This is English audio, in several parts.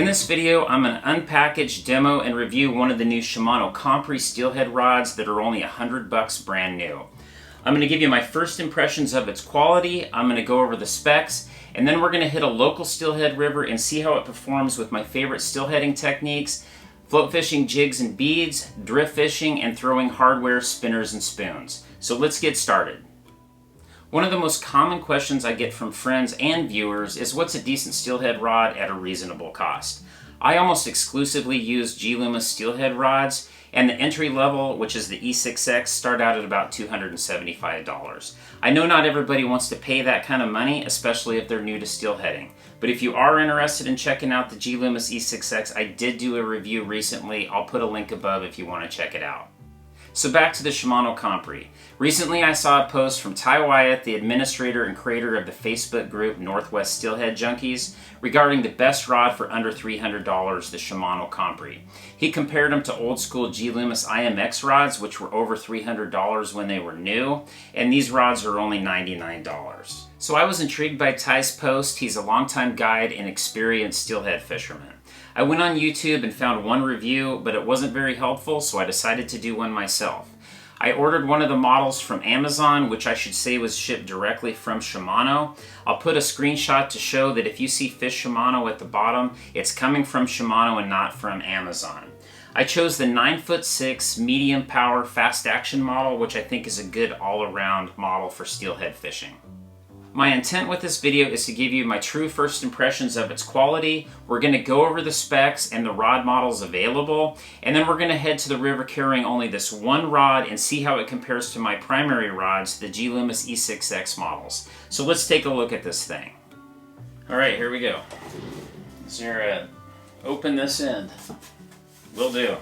In this video, I'm going to unpackage, demo, and review one of the new Shimano Compre Steelhead rods that are only $100 brand new. I'm going to give you my first impressions of its quality, I'm going to go over the specs, and then we're going to hit a local steelhead river and see how it performs with my favorite steelheading techniques: float fishing, jigs and beads, drift fishing, and throwing hardware, spinners, and spoons. So let's get started. One of the most common questions I get from friends and viewers is, what's a decent steelhead rod at a reasonable cost? I almost exclusively use G.Loomis steelhead rods, and the entry level, which is the E6X, start out at about $275. I know not everybody wants to pay that kind of money, especially if they're new to steelheading. But if you are interested in checking out the G.Loomis E6X, I did do a review recently. I'll put a link above if you want to check it out. So back to the Shimano Compre. Recently I saw a post from Ty Wyatt, the administrator and creator of the Facebook group Northwest Steelhead Junkies, regarding the best rod for under $300, the Shimano Compre. He compared them to old school G.Loomis IMX rods, which were over $300 when they were new, and these rods are only $99. So I was intrigued by Ty's post. He's a longtime guide and experienced steelhead fisherman. I went on YouTube and found one review, but it wasn't very helpful, so I decided to do one myself. I ordered one of the models from Amazon, which I should say was shipped directly from Shimano. I'll put a screenshot to show that if you see Fish Shimano at the bottom, it's coming from Shimano and not from Amazon. I chose the 9'6" medium power fast action model, which I think is a good all-around model for steelhead fishing. My intent with this video is to give you my true first impressions of its quality. We're going to go over the specs and the rod models available, and then we're going to head to the river carrying only this one rod and see how it compares to my primary rods, the G.Loomis E6X models. So let's take a look at this thing. Alright, here we go. Is there a open this end? Will do.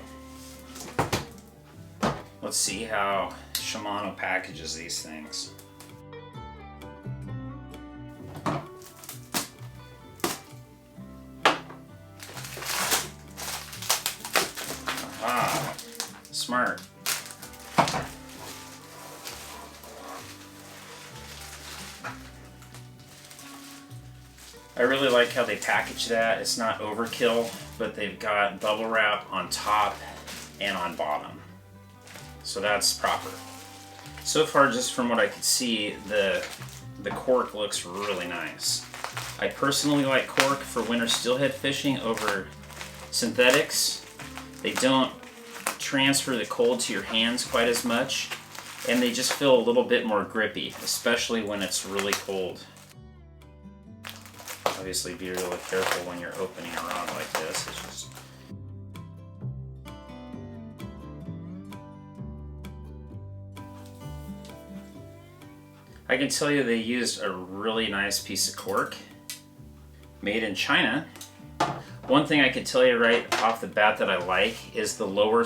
Let's see how Shimano packages these things. Ah, smart. I really like how they package that. It's not overkill, but they've got bubble wrap on top and on bottom. So that's proper. So far, just from what I could see, the cork looks really nice. I personally like cork for winter steelhead fishing over synthetics. They don't transfer the cold to your hands quite as much, and they just feel a little bit more grippy, especially when it's really cold. Obviously be really careful when you're opening a rod like this. It's just... I can tell you they used a really nice piece of cork, made in China. One thing I can tell you right off the bat that I like is the lower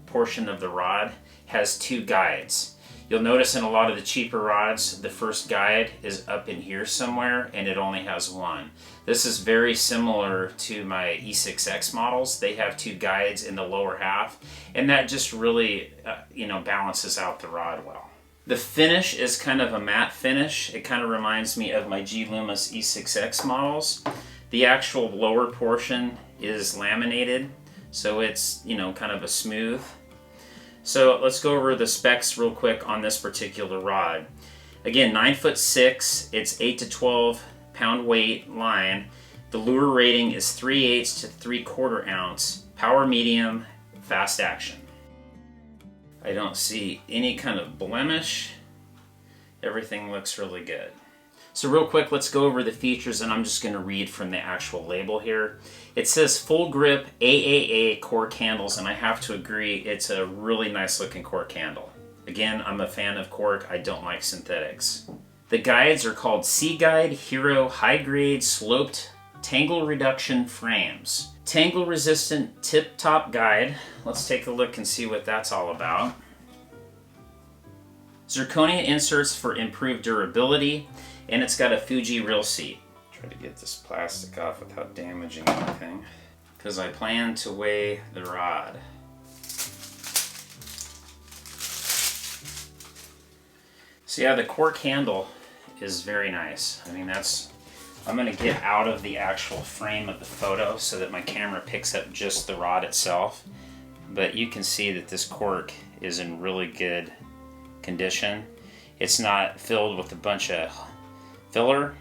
portion of the rod has two guides. You'll notice in a lot of the cheaper rods, the first guide is up in here somewhere and it only has one. This is very similar to my E6X models. They have two guides in the lower half, and that just really balances out the rod well. The finish is kind of a matte finish. It kind of reminds me of my G.Loomis E6X models. The actual lower portion is laminated, so it's, kind of a smooth. So let's go over the specs real quick on this particular rod. Again, 9'6", it's 8 to 12 pound weight line. The lure rating is 3/8 to 3/4 ounce, power medium, fast action. I don't see any kind of blemish. Everything looks really good. So real quick, let's go over the features, and I'm just going to read from the actual label here. It says full grip AAA cork handles, and I have to agree, it's a really nice looking cork handle. Again, I'm a fan of cork. I don't like synthetics. The guides are called Seaguide Hero High Grade Sloped Tangle Reduction Frames. Tangle resistant tip top guide. Let's take a look and see what that's all about. Zirconia inserts for improved durability, and it's got a Fuji reel seat. Try to get this plastic off without damaging anything, because I plan to weigh the rod. So yeah, the cork handle is very nice. I mean, that's I'm going to get out of the actual frame of the photo so that my camera picks up just the rod itself. But you can see that this cork is in really good condition. It's not filled with a bunch of filler.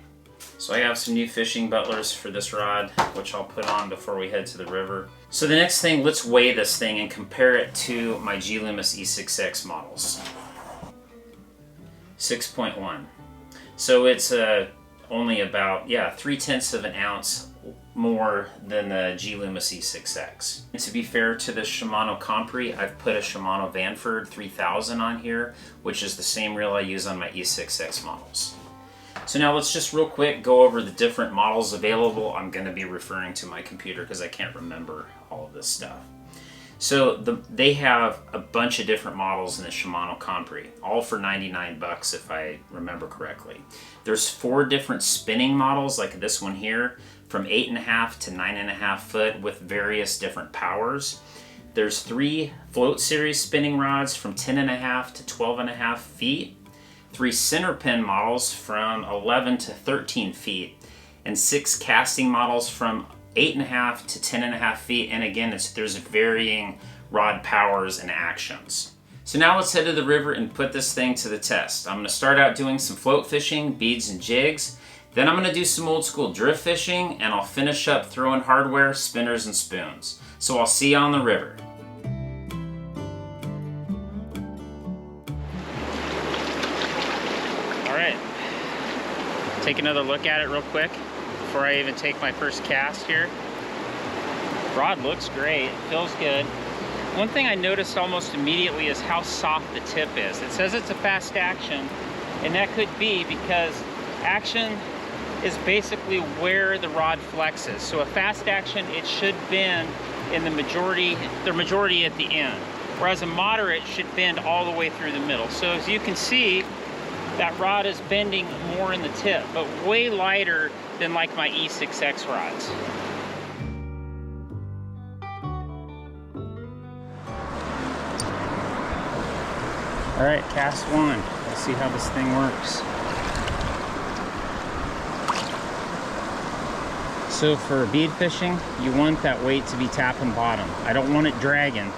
So I have some new fishing butlers for this rod, which I'll put on before we head to the river. So the next thing, let's weigh this thing and compare it to my G.Loomis E6X models. 6.1. So it's only about, 0.3 of an ounce more than the G.Loomis E6X. And to be fair to the Shimano Compre, I've put a Shimano Vanford 3000 on here, which is the same reel I use on my E6X models. So now let's just real quick go over the different models available. I'm going to be referring to my computer because I can't remember all of this stuff. So they have a bunch of different models in the Shimano Compre, all for 99 bucks if I remember correctly. There's 4 different spinning models like this one here, from 8.5 to 9.5 foot with various different powers. There's 3 float series spinning rods from 10.5 to 12.5 feet. 3 CENTERPIN models from 11 to 13 feet, and 6 casting models from 8.5 to 10.5 feet. And again, there's varying rod powers and actions. So now let's head to the river and put this thing to the test. I'm going to start out doing some float fishing, beads and jigs. Then I'm going to do some old school drift fishing, and I'll finish up throwing hardware, spinners and spoons. So I'll see you on the river. Take another look at it real quick before I even take my first cast here. Rod looks great, feels good. One thing I noticed almost immediately is how soft the tip is. It says it's a fast action, and that could be because action is basically where the rod flexes. So a fast action, it should bend in the majority at the end, whereas a moderate should bend all the way through the middle. So as you can see, that rod is bending more in the tip, but way lighter than like my E6X rods. All right, cast 1. Let's see how this thing works. So for bead fishing, you want that weight to be tapping bottom. I don't want it dragging,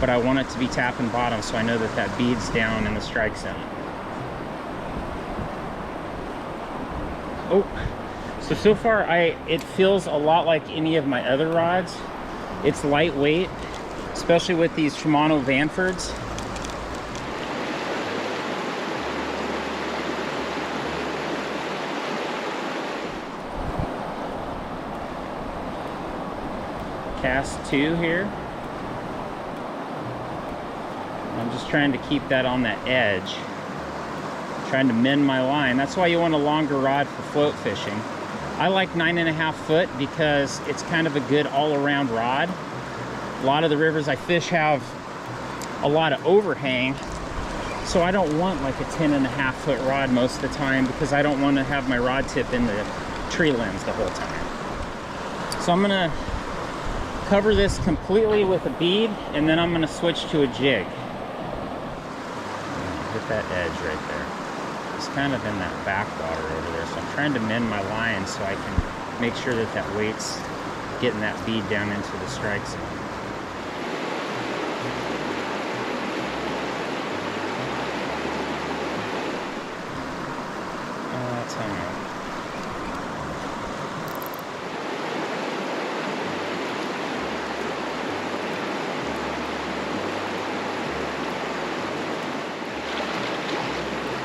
but I want it to be tapping bottom so I know that that bead's down in the strike zone. Oh, so far it feels a lot like any of my other rods. It's lightweight, especially with these Shimano Vanfords. Cast 2 here. I'm just trying to keep that on that edge. Trying to mend my line. That's why you want a longer rod for float fishing. I like 9.5 foot because it's kind of a good all-around rod. A lot of the rivers I fish have a lot of overhang, so I don't want like a 10.5 foot rod most of the time because I don't want to have my rod tip in the tree limbs the whole time. So I'm gonna cover this completely with a bead, and then I'm gonna switch to a jig. Hit that edge right there. It's kind of in that backwater over there, so I'm trying to mend my line so I can make sure that that weight's getting that bead down into the strike zone. That's hung up.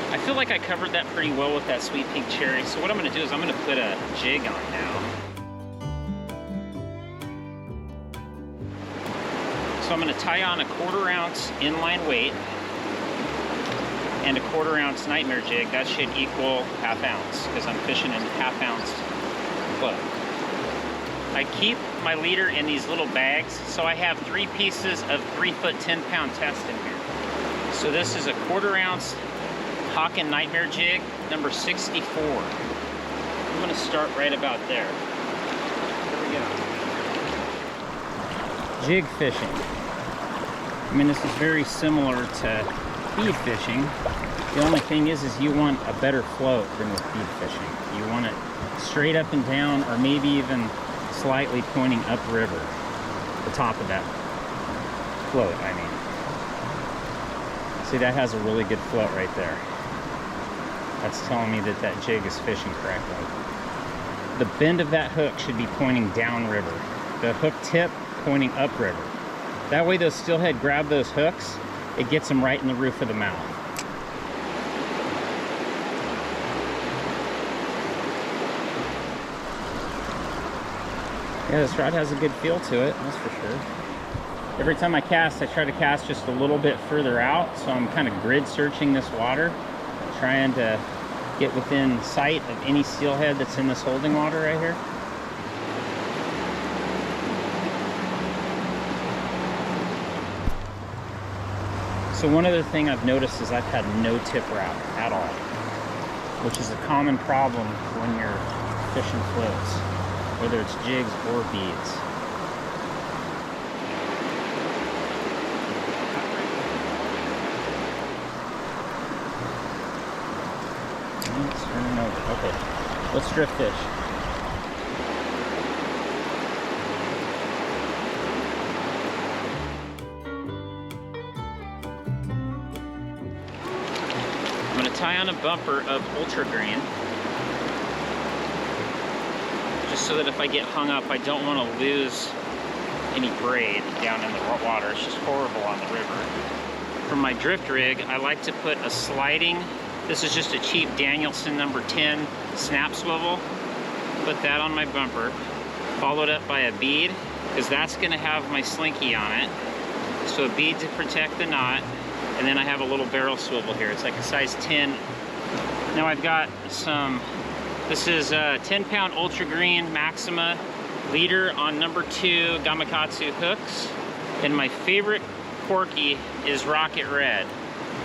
I feel like I covered that pretty well with that sweet pink cherry. So what I'm going to do is I'm going to put a jig on now. So I'm going to tie on a 1/4 ounce inline weight and a 1/4 ounce nightmare jig. That should equal 1/2 ounce because I'm fishing in 1/2 ounce foot. I keep my leader in these little bags, so I have 3 pieces of 3-foot 10-pound test in here. So this is a 1/4 ounce Hawken Nightmare jig, number 64. I'm going to start right about there. Here we go. Jig fishing. I mean, this is very similar to bead fishing, The only thing is you want a better float than with bead fishing. You want it straight up and down, or maybe even slightly pointing upriver. The top of that float, I mean. See, that has a really good float right there. That's telling me that that jig is fishing correctly. The bend of that hook should be pointing downriver. The hook tip pointing upriver. That way those steelhead grab those hooks, it gets them right in the roof of the mouth. Yeah, this rod has a good feel to it, that's for sure. Every time I cast, I try to cast just a little bit further out, so I'm kind of grid searching this water, trying to get within sight of any steelhead that's in this holding water right here. So one other thing I've noticed is I've had no tip wrap at all, which is a common problem when you're fishing floats, whether it's jigs or beads. It's turning over. Okay, let's drift fish. I'm going to tie on a bumper of ultra green, just so that if I get hung up, I don't want to lose any braid down in the water. It's just horrible on the river. For my drift rig, I like to put a sliding, this is just a cheap Danielson number 10 snap swivel. Put that on my bumper, followed up by a bead, because that's going to have my slinky on it. So a bead to protect the knot, and then I have a little barrel swivel here. It's like a size 10. Now I've got some, this is 10-pound Ultra Green Maxima leader on number 2 Gamakatsu hooks. And my favorite Corky is Rocket Red.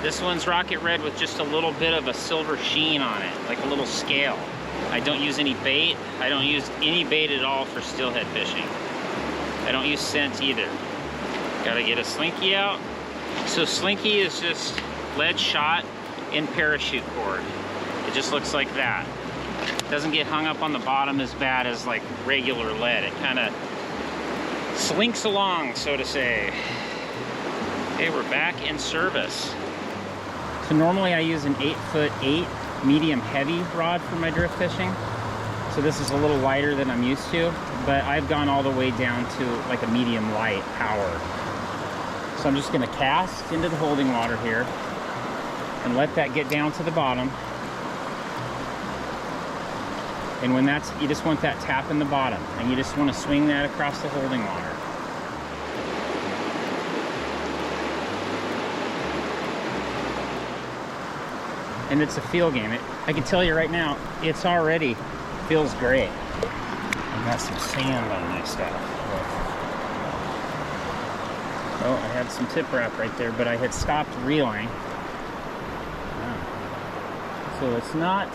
This one's Rocket Red with just a little bit of a silver sheen on it, like a little scale. I don't use any bait. I don't use any bait at all for steelhead fishing. I don't use scent either. Gotta get a slinky out. So slinky is just lead shot in parachute cord. It just looks like that. Doesn't get hung up on the bottom as bad as like regular lead. It kind of slinks along, so to say. Okay, we're back in service. So normally I use an 8'8" medium heavy rod for my drift fishing. So this is a little lighter than I'm used to, but I've gone all the way down to like a medium light power. So I'm just gonna cast into the holding water here and let that get down to the bottom. And when that's, you just want that tap in the bottom, and you just want to swing that across the holding water. And it's a feel game. I can tell you right now, it's already feels great. I've got some sand on my stuff. Oh, I had some tip wrap right there, but I had stopped reeling. So it's not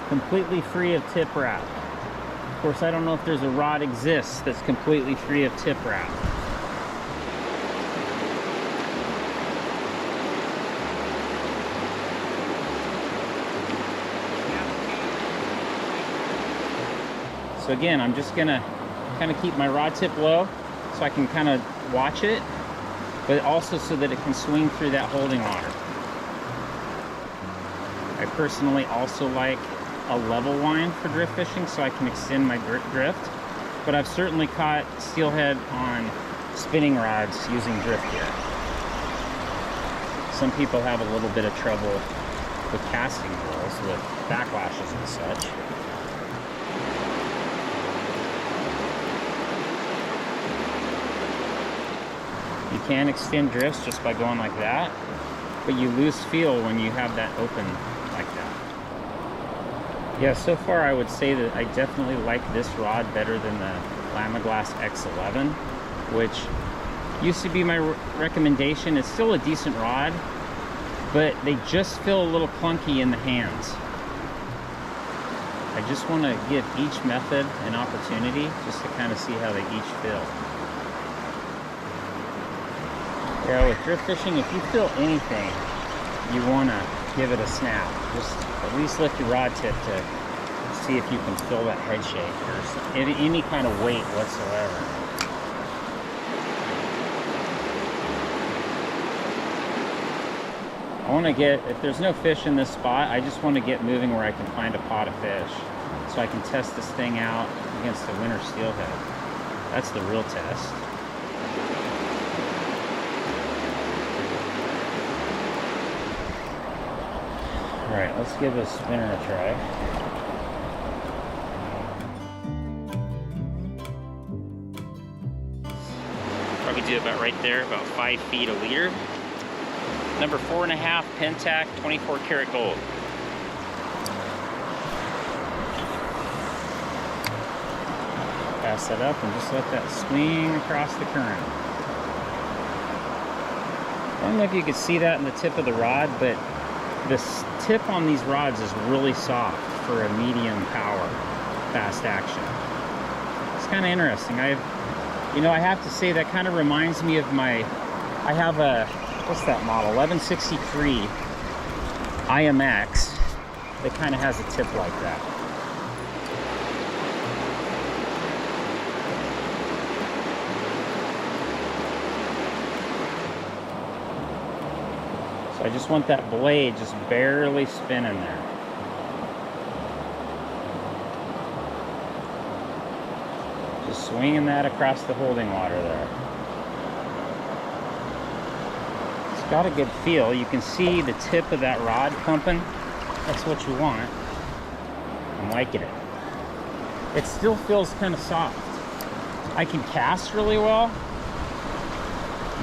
completely free of tip wrap. Of course, I don't know if there's a rod exists that's completely free of tip wrap. So again, I'm just gonna kind of keep my rod tip low so I can kind of watch it, but also so that it can swing through that holding water. I personally also like a level line for drift fishing so I can extend my drift, but I've certainly caught steelhead on spinning rods using drift gear. Some people have a little bit of trouble with casting reels with backlashes and such. You can extend drifts just by going like that, but you lose feel when you have that open like that. Yeah, so far I would say that I definitely like this rod better than the Lamiglas X11, which used to be my recommendation. It's still a decent rod, but they just feel a little clunky in the hands. I just want to give each method an opportunity just to kind of see how they each feel. Yeah, with drift fishing, if you feel anything, you want to give it a snap. Just at least lift your rod tip to see if you can feel that head shake or any kind of weight whatsoever. I want to get, if there's no fish in this spot, I just want to get moving where I can find a pot of fish so I can test this thing out against the winter steelhead. That's the real test. All right, let's give this spinner a try. Probably do about right there, about 5 feet a leader. Number 4.5 Pentac 24 karat gold. Pass that up and just let that swing across the current. I don't know if you can see that in the tip of the rod, but this tip on these rods is really soft for a medium power, fast action. It's kind of interesting. I have to say that kind of reminds me of I have a, what's that model? 1163 IMX that kind of has a tip like that. So I just want that blade just barely spinning there. Just swinging that across the holding water there. It's got a good feel. You can see the tip of that rod pumping. That's what you want. I'm liking it. It still feels kind of soft. I can cast really well.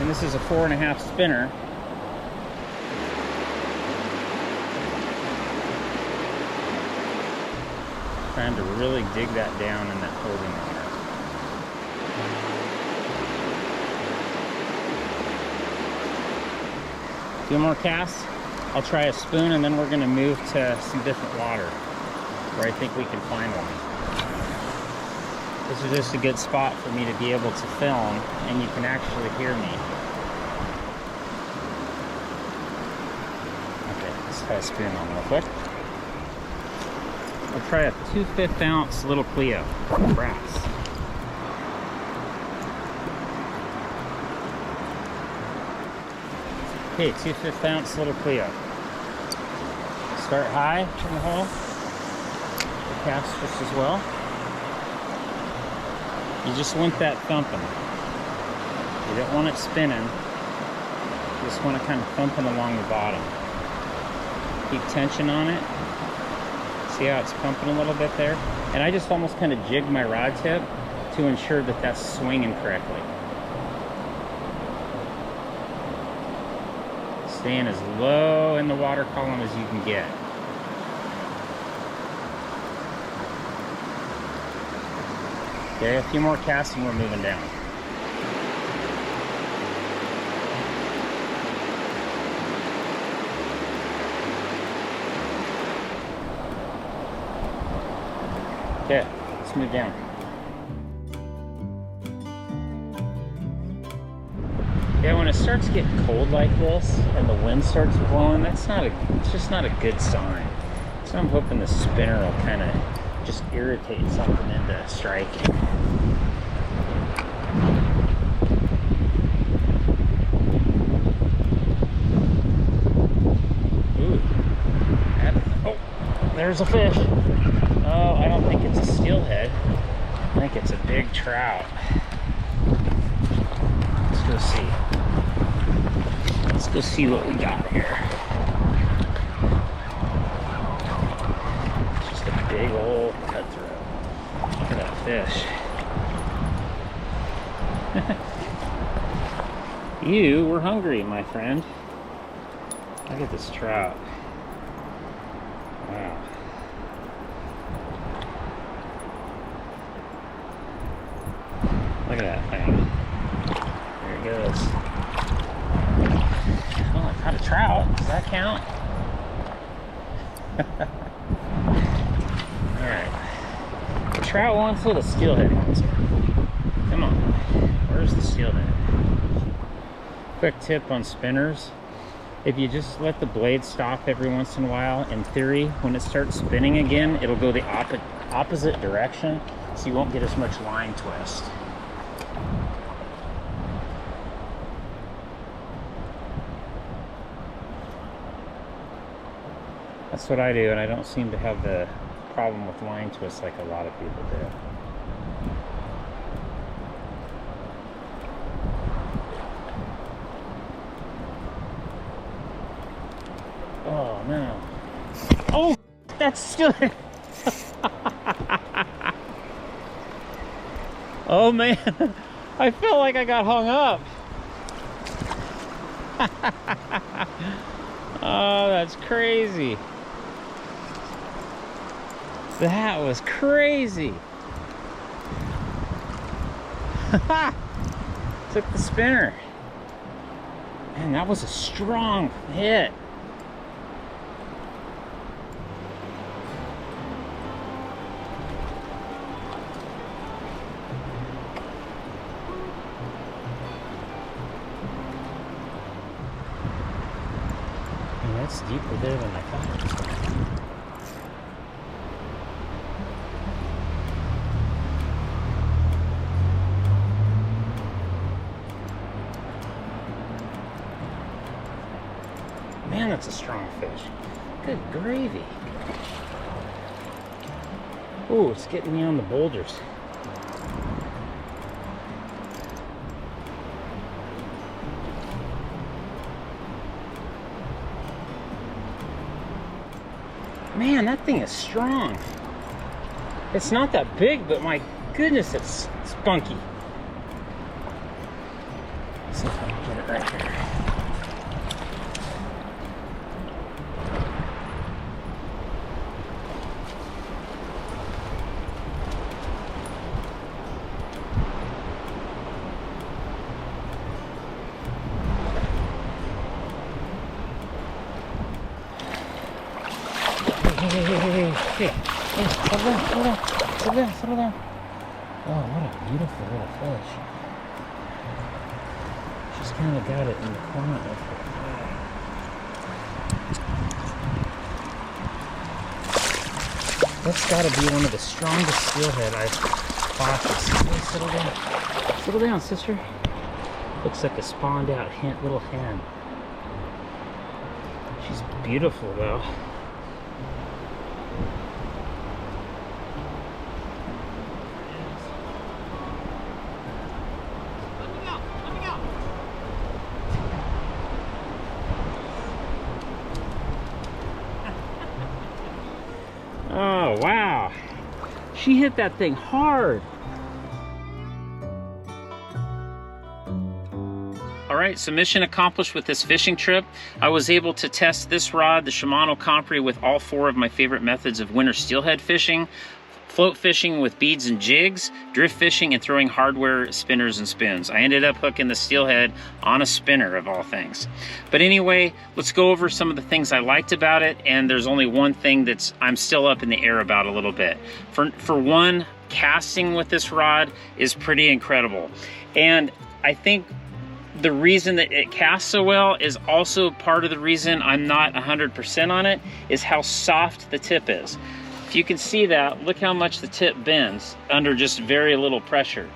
And this is a 4.5 spinner. Trying to really dig that down in that holding water. A few more casts. I'll try a spoon and then we're going to move to some different water where I think we can find one. This is just a good spot for me to be able to film and you can actually hear me. Okay, let's try a spoon on real quick. I'll try a 2/5 ounce little Clio brass. Okay, 2/5 ounce little Clio. Start high in the hole. The cast just as well. You just want that thumping. You don't want it spinning. You just want it kind of thumping along the bottom. Keep tension on it. See how it's pumping a little bit there? And I just almost kind of jig my rod tip to ensure that that's swinging correctly. Staying as low in the water column as you can get. Okay, a few more casts and we're moving down. Okay, let's move down. Yeah, when it starts getting cold like this and the wind starts blowing, it's just not a good sign. So I'm hoping the spinner will kind of just irritate something into striking. Ooh. Oh, there's a fish. Oh, I don't think it's a steelhead. I think it's a big trout. Let's go see. Let's go see what we got here. Just a big old cutthroat. Look at that fish. You were hungry, my friend. Look at this trout. Wow. Look at that thing. There it goes. Oh, I caught a trout. Does that count? Alright. The trout wants it, a steelhead wants it. Come on. Where's the steelhead? Quick tip on spinners. If you just let the blade stop every once in a while, in theory, when it starts spinning again, it'll go the opposite direction, so you won't get as much line twist. That's what I do, and I don't seem to have the problem with line twist like a lot of people do. Oh no. Oh, that's still. Oh man, I felt like I got hung up. Oh, that's crazy. That was crazy. Took the spinner. Man, that was a strong hit. That's deeper there than I thought it was going to be. Man, that's a strong fish. Good gravy. Ooh, it's getting me on the boulders. Man, that thing is strong. It's not that big, but my goodness, it's spunky. Let's see if I can get it right here. Hey, settle down, settle down, settle down, settle down. Oh, what a beautiful little fish. She's kind of got it in the corner of her eye. That's got to be one of the strongest steelhead I've caught this. Hey, settle down. Settle down, sister. Looks like a spawned out little hen. She's beautiful, though. Oh, wow. She hit that thing hard. All right, so mission accomplished with this fishing trip. I was able to test this rod, the Shimano Compre, with all 4 of my favorite methods of winter steelhead fishing: float fishing with beads and jigs, drift fishing, and throwing hardware spinners and spoons. I ended up hooking the steelhead on a spinner, of all things. But anyway, let's go over some of the things I liked about it, and there's only one thing I'm still up in the air about a little bit. For one, casting with this rod is pretty incredible. And I think the reason that it casts so well is also part of the reason I'm not 100% on it, is how soft the tip is. If you can see that, look how much the tip bends under just very little pressure.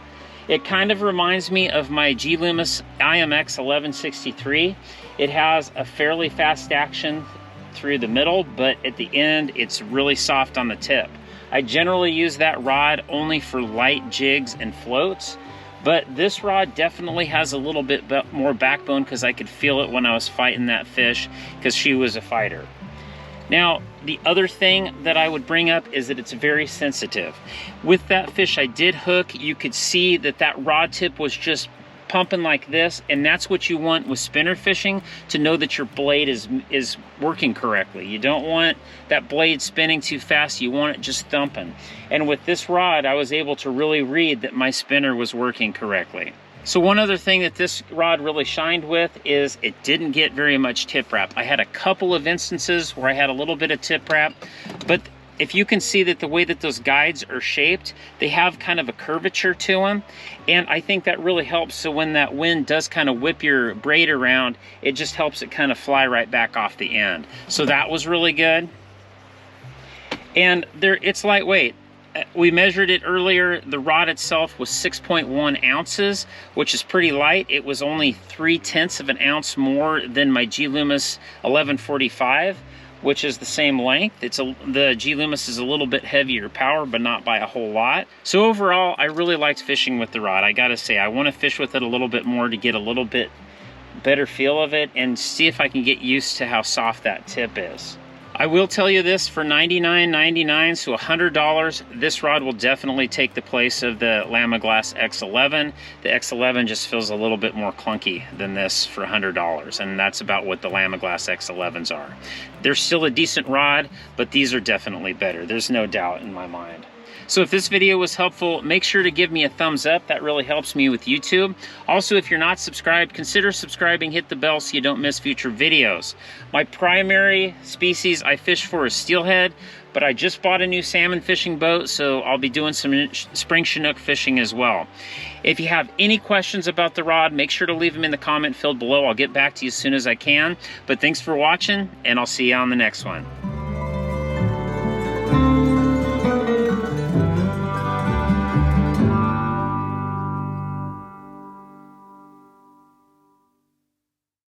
It kind of reminds me of my G.Loomis IMX 1163. It has a fairly fast action through the middle, but at the end, it's really soft on the tip. I generally use that rod only for light jigs and floats, but this rod definitely has a little bit more backbone because I could feel it when I was fighting that fish, because she was a fighter. Now, the other thing that I would bring up is that it's very sensitive. With that fish I did hook, you could see that that rod tip was just pumping like this, and that's what you want with spinner fishing, to know that your blade is working correctly. You don't want that blade spinning too fast, you want it just thumping. And with this rod, I was able to really read that my spinner was working correctly. So one other thing that this rod really shined with is it didn't get very much tip wrap. I had a couple of instances where I had a little bit of tip wrap, but if you can see that the way that those guides are shaped, they have kind of a curvature to them. And I think that really helps. So when that wind does kind of whip your braid around, it just helps it kind of fly right back off the end. So that was really good. And it's lightweight. We measured it earlier. The rod itself was 6.1 ounces, which is pretty light. It was only 0.3 of an ounce more than my G.Loomis 1145, which is the same length. The G.Loomis is a little bit heavier power, but not by a whole lot. So overall, I really liked fishing with the rod. I gotta say, I want to fish with it a little bit more to get a little bit better feel of it and see if I can get used to how soft that tip is. I will tell you this, for $99.99, so $100, this rod will definitely take the place of the Lamiglas X11. The X11 just feels a little bit more clunky than this for $100, and that's about what the Lamiglas X11s are. They're still a decent rod, but these are definitely better. There's no doubt in my mind. So if this video was helpful, make sure to give me a thumbs up. That really helps me with YouTube. Also, if you're not subscribed, consider subscribing, hit the bell so you don't miss future videos. My primary species I fish for is Steelhead, but I just bought a new salmon fishing boat, so I'll be doing some spring Chinook fishing as well. If you have any questions about the rod, make sure to leave them in the comment field below. I'll get back to you as soon as I can. But thanks for watching, and I'll see you on the next one.